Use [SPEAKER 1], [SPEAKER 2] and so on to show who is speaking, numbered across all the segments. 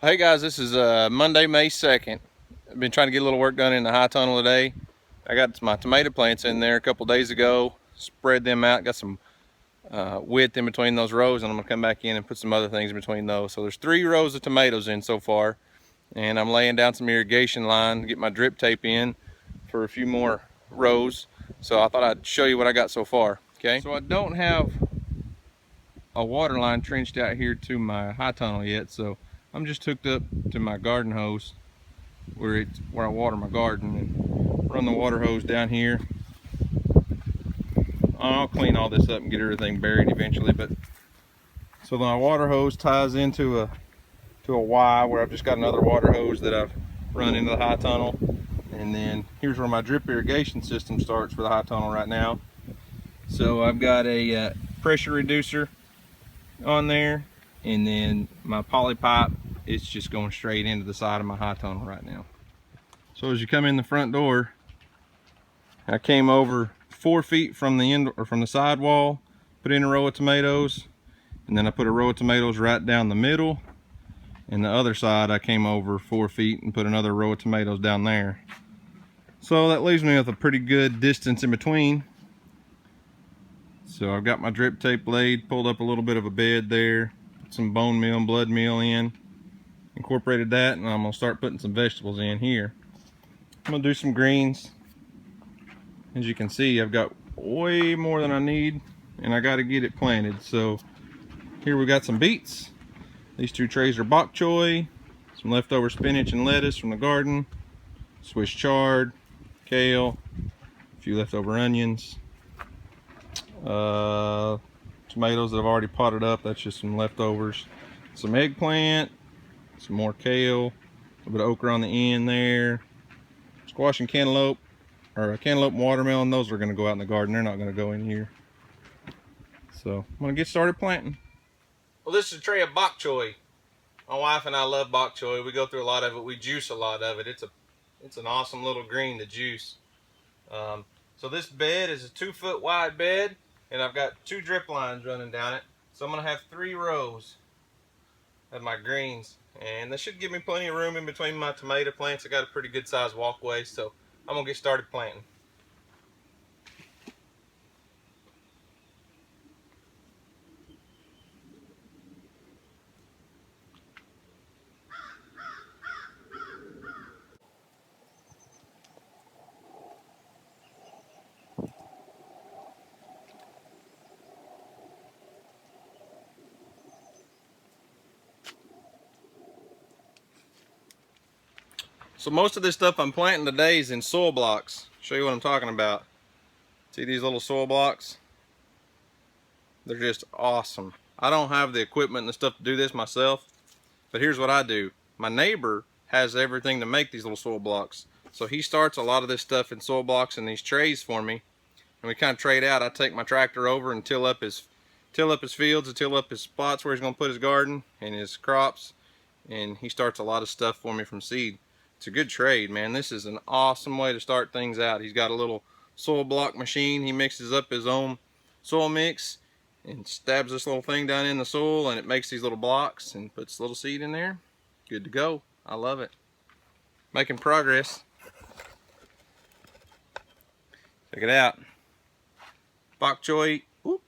[SPEAKER 1] Hey guys, this is Monday, May 2nd. I've been trying to get a little work done in the high tunnel today. I got my tomato plants in there a couple days ago, spread them out, got some width in between those rows, and I'm gonna come back in and put some other things in between those. So there's 3 rows of tomatoes in so far, and I'm laying down some irrigation line to get my drip tape in for a few more rows. So I thought I'd show you what I got so far. Okay, so I don't have a water line trenched out here to my high tunnel yet, so I'm just hooked up to my garden hose where I water my garden, and run the water hose down here. I'll clean all this up and get everything buried eventually, but so my water hose ties into a Y where I've just got another water hose that I've run into the high tunnel, and then here's where my drip irrigation system starts for the high tunnel right now. So I've got a pressure reducer on there, and then my poly pipe is just going straight into the side of my high tunnel right now. So as you come in the front door, I came over 4 feet from the end, or from the side wall, put in a row of tomatoes, and then I put a row of tomatoes right down the middle, and the other side I came over 4 feet and put another row of tomatoes down there. So that leaves me with a pretty good distance in between. So I've got my drip tape laid, pulled up a little bit of a bed there, put some bone meal and blood meal in, incorporated that, and I'm gonna start putting some vegetables in here. I'm gonna do some greens. As you can see, I've got way more than I need, and I got to get it planted. So here we got some beets. These 2 trays are bok choy, some leftover spinach and lettuce from the garden, Swiss chard, kale, a few leftover onions, tomatoes that I've already potted up, that's just some leftovers, some eggplant, some more kale, a little bit of okra on the end there, squash and cantaloupe, or cantaloupe and watermelon. Those are going to go out in the garden, they're not going to go in here. So I'm going to get started planting. Well, this is a tray of bok choy. My wife and I love bok choy. We go through a lot of it, we juice a lot of it. It's an awesome little green to juice. So this bed is a 2-foot wide bed, and I've got 2 drip lines running down it. So I'm going to have 3 rows of my greens, and that should give me plenty of room in between my tomato plants. I got a pretty good sized walkway, so I'm going to get started planting. So most of this stuff I'm planting today is in soil blocks. Show you what I'm talking about. See these little soil blocks? They're just awesome. I don't have the equipment and the stuff to do this myself, but here's what I do. My neighbor has everything to make these little soil blocks. So he starts a lot of this stuff in soil blocks in these trays for me, and we kind of trade out. I take my tractor over and till up his fields and till up his spots where he's going to put his garden and his crops, and he starts a lot of stuff for me from seed. It's a good trade, man. This is an awesome way to start things out. He's got a little soil block machine. He mixes up his own soil mix and stabs this little thing down in the soil, and it makes these little blocks and puts a little seed in there. Good to go. I love it. Making progress. Check it out. Bok choy, whoop,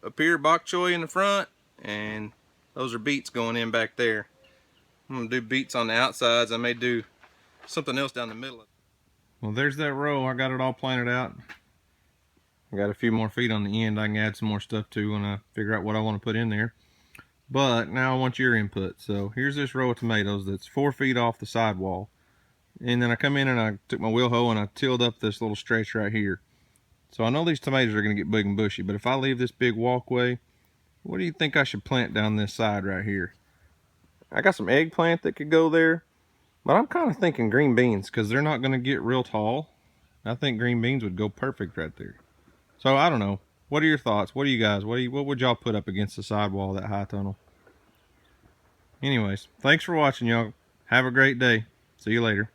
[SPEAKER 1] up here, bok choy in the front, and those are beets going in back there. I'm gonna do beets on the outsides. I may do something else down the middle. Well, there's that row. I got it all planted out. I got a few more feet on the end. I can add some more stuff to when I figure out what I want to put in there. But now I want your input. So here's this row of tomatoes that's 4 feet off the sidewall. And then I come in and I took my wheel hoe and I tilled up this little stretch right here. So I know these tomatoes are going to get big and bushy, but if I leave this big walkway, what do you think I should plant down this side right here? I got some eggplant that could go there, but I'm kind of thinking green beans because they're not going to get real tall. I think green beans would go perfect right there. So I don't know. What are your thoughts? What do you guys, what would y'all put up against the sidewall of that high tunnel? Anyways, thanks for watching, y'all. Have a great day. See you later.